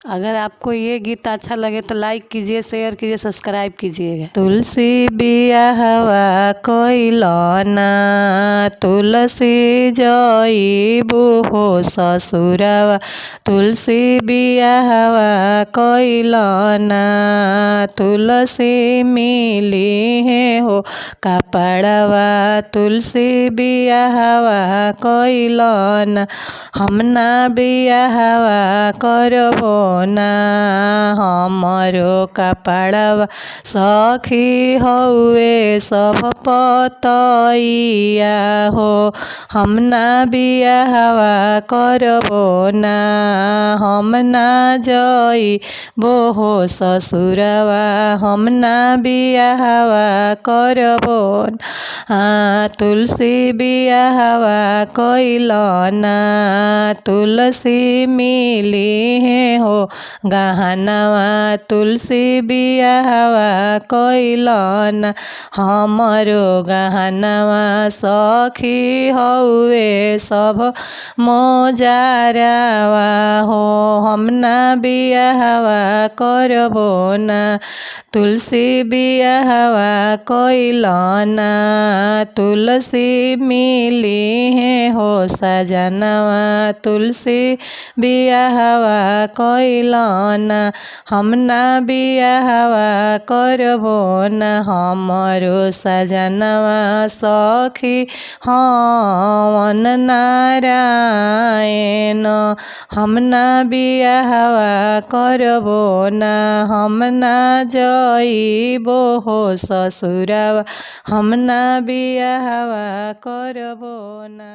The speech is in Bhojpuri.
अगर आपको ये गीत अच्छा लगे तो लाइक कीजिए, शेयर कीजिए, सब्सक्राइब कीजिएगा। तुलसी बियाहवा कइलना, तुलसी जइबू हो ससुरवा। तुलसी बियाहवा कइलना, तुलसी मिली है हो कपड़वा। तुलसी बियाहवा कइलना, हम ना बियाहवा करबो ना, हमरो कपड़वा सखी हउए सब पतइया हो। हम ना बियाहवा करबो ना, हम ना जइबो हो ससुरवा। हम ना बियाहवा करबो ना, तुलसी बियाहवा कइलना, तुलसी मिली है हो गहनवा। तुलसी बियाहवा कइलना, हमरो गहनवा सखी हउए सब मोजरवा हो। हम ना बियाहवा करबो ना, तुलसी बियाहवा कइलना, तुलसी मिली है हो सजनवा। तुलसी बियाहवा कइलना, हम ना बियाहवा करबो ना, हमरो सजनवा सखी हवन नारायण। हम ना बियाहवा करबो ना, हम ना जइबो हो ससुरवा। हम ना बियाहवा करबो ना।